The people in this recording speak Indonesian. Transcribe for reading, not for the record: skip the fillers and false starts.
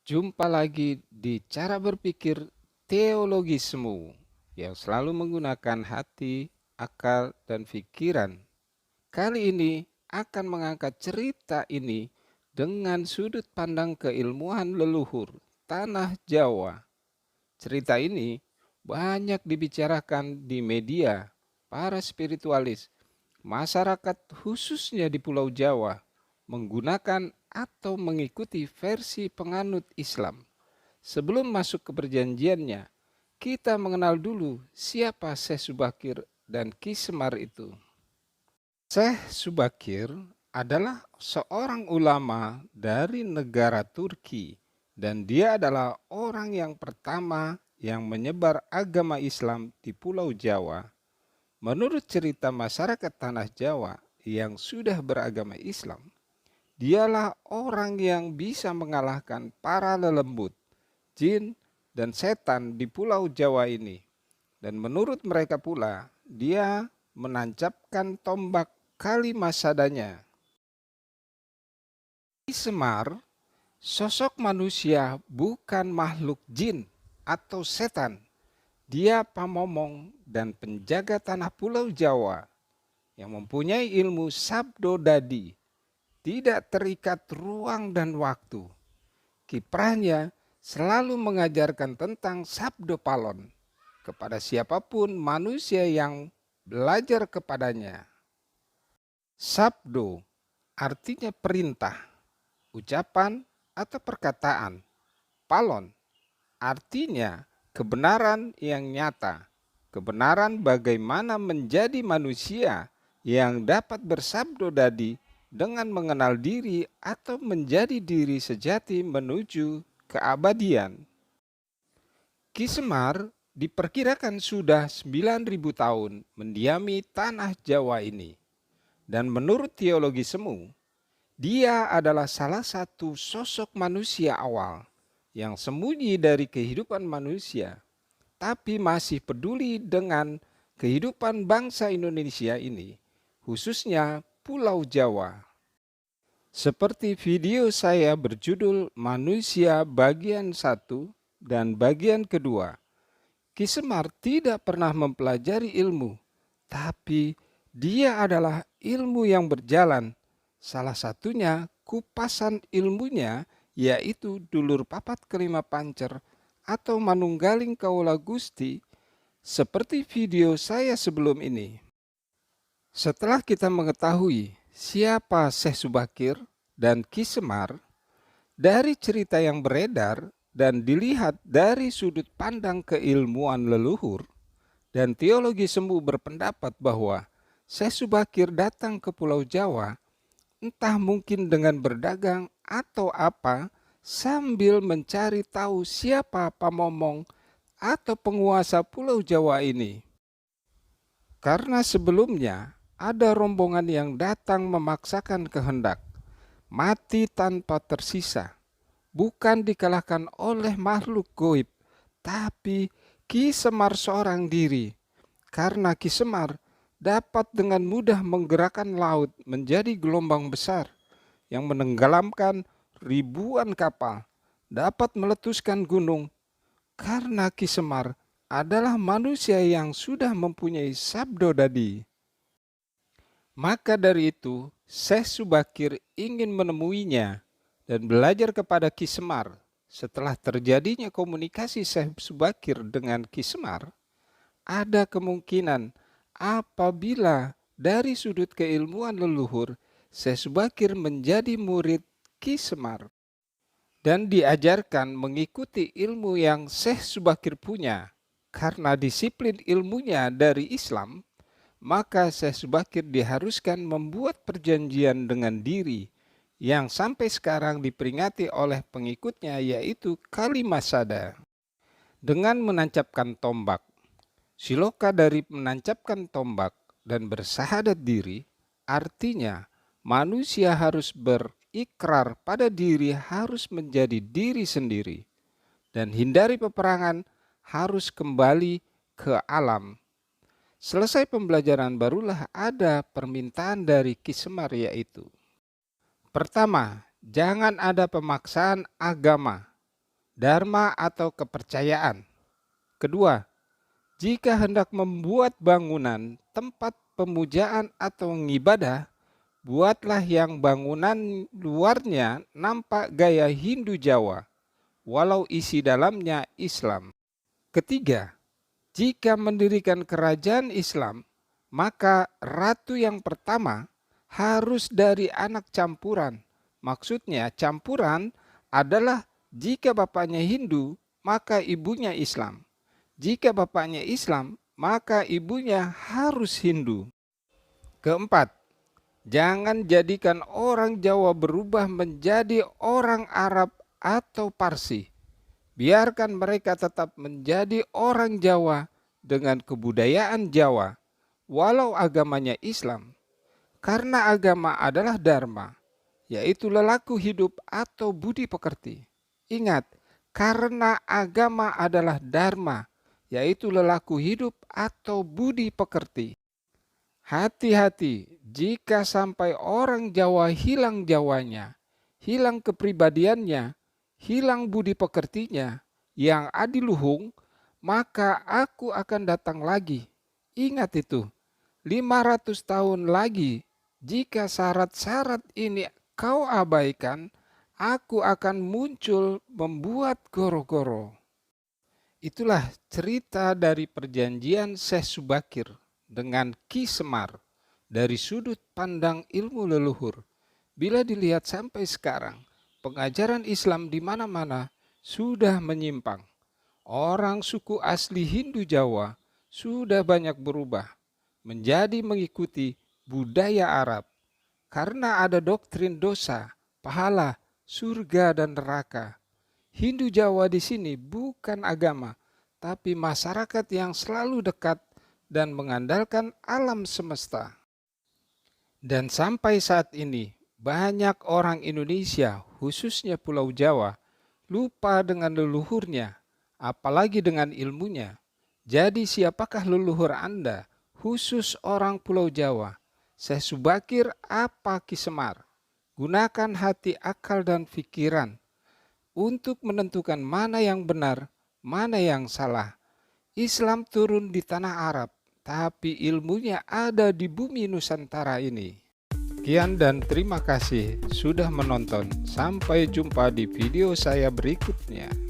Jumpa lagi di cara berpikir teologi semu yang selalu menggunakan hati, akal, dan pikiran. Kali ini akan mengangkat cerita ini dengan sudut pandang keilmuan leluhur tanah Jawa. Cerita ini banyak dibicarakan di media, para spiritualis, masyarakat khususnya di Pulau Jawa menggunakan atau mengikuti versi penganut Islam. Sebelum masuk ke perjanjiannya, kita mengenal dulu siapa Syekh Subakir dan Ki Semar itu. Syekh Subakir adalah seorang ulama dari negara Turki dan dia adalah orang yang pertama yang menyebar agama Islam di Pulau Jawa. Menurut cerita masyarakat tanah Jawa yang sudah beragama Islam, dialah orang yang bisa mengalahkan para lelembut, jin, dan setan di Pulau Jawa ini. Dan menurut mereka pula, dia menancapkan tombak Kalimasadanya. Ki Semar, sosok manusia bukan makhluk jin atau setan. Dia pamomong dan penjaga tanah Pulau Jawa yang mempunyai ilmu sabdo dadi, tidak terikat ruang dan waktu. Kiprahnya selalu mengajarkan tentang sabdo palon kepada siapapun manusia yang belajar kepadanya. Sabdo artinya perintah, ucapan, atau perkataan. Palon artinya kebenaran yang nyata, kebenaran bagaimana menjadi manusia yang dapat bersabdo dadi dengan mengenal diri atau menjadi diri sejati menuju keabadian. Ki Semar diperkirakan sudah 9.000 tahun mendiami tanah Jawa ini. Dan menurut teologi semu, dia adalah salah satu sosok manusia awal yang sembunyi dari kehidupan manusia, tapi masih peduli dengan kehidupan bangsa Indonesia ini, khususnya Pulau Jawa. Seperti video saya berjudul Manusia bagian 1 dan bagian kedua, Ki Semar tidak pernah mempelajari ilmu, tapi dia adalah ilmu yang berjalan. Salah satunya kupasan ilmunya yaitu dulur papat kelima pancer atau manunggaling kaula Gusti seperti video saya sebelum ini. Setelah kita mengetahui siapa Syekh Subakir dan Ki Semar, dari cerita yang beredar dan dilihat dari sudut pandang keilmuan leluhur, dan teologi semu berpendapat bahwa Syekh Subakir datang ke Pulau Jawa entah mungkin dengan berdagang atau apa sambil mencari tahu siapa pamomong atau penguasa Pulau Jawa ini. Karena sebelumnya ada rombongan yang datang memaksakan kehendak, mati tanpa tersisa, bukan dikalahkan oleh makhluk goib, tapi Ki Semar seorang diri. Karena Ki Semar dapat dengan mudah menggerakkan laut menjadi gelombang besar yang menenggelamkan ribuan kapal, dapat meletuskan gunung. Karena Ki Semar adalah manusia yang sudah mempunyai sabdo dadi. Maka dari itu, Syekh Subakir ingin menemuinya dan belajar kepada Ki Semar. Setelah terjadinya komunikasi Syekh Subakir dengan Ki Semar, ada kemungkinan apabila dari sudut keilmuan leluhur, Syekh Subakir menjadi murid Ki Semar dan diajarkan mengikuti ilmu yang Syekh Subakir punya. Karena disiplin ilmunya dari Islam, maka Syekh Subakir diharuskan membuat perjanjian dengan diri yang sampai sekarang diperingati oleh pengikutnya, yaitu Kalimasada, dengan menancapkan tombak. Siloka dari menancapkan tombak dan bersahadat diri artinya manusia harus berikrar pada diri harus menjadi diri sendiri dan hindari peperangan, harus kembali ke alam. Selesai pembelajaran barulah ada permintaan dari Ki Semar, yaitu pertama, jangan ada pemaksaan agama. dharma atau kepercayaan. Kedua, jika hendak membuat bangunan tempat pemujaan atau ngibadah, buatlah yang bangunan luarnya nampak gaya Hindu Jawa, walau isi dalamnya Islam. Ketiga, jika mendirikan kerajaan Islam, maka ratu yang pertama harus dari anak campuran. Maksudnya campuran adalah jika bapaknya Hindu, maka ibunya Islam. Jika bapaknya Islam, maka ibunya harus Hindu. Keempat, jangan jadikan orang Jawa berubah menjadi orang Arab atau Parsi. Biarkan mereka tetap menjadi orang Jawa dengan kebudayaan Jawa, walau agamanya Islam. Karena agama adalah dharma, yaitu lelaku hidup atau budi pekerti. Ingat, karena agama adalah dharma, yaitu lelaku hidup atau budi pekerti. Hati-hati jika sampai orang Jawa hilang Jawanya, hilang kepribadiannya, hilang budi pekertinya yang adiluhung, maka aku akan datang lagi. Ingat itu, 500 tahun lagi, jika syarat-syarat ini kau abaikan, aku akan muncul membuat goro-goro. Itulah cerita dari perjanjian Syekh Subakir dengan Ki Semar dari sudut pandang ilmu leluhur. Bila dilihat sampai sekarang, pengajaran Islam di mana-mana sudah menyimpang. Orang suku asli Hindu Jawa sudah banyak berubah menjadi mengikuti budaya Arab karena ada doktrin dosa, pahala, surga dan neraka. Hindu Jawa di sini bukan agama, tapi masyarakat yang selalu dekat dan mengandalkan alam semesta. Dan sampai saat ini, banyak orang Indonesia, khususnya Pulau Jawa, lupa dengan leluhurnya, apalagi dengan ilmunya. Jadi siapakah leluhur Anda, khusus orang Pulau Jawa? Syekh Subakir apa Ki Semar? Gunakan hati, akal, dan pikiran untuk menentukan mana yang benar, mana yang salah. Islam turun di tanah Arab, tapi ilmunya ada di bumi Nusantara ini. Sekian dan terima kasih sudah menonton. Sampai jumpa di video saya berikutnya.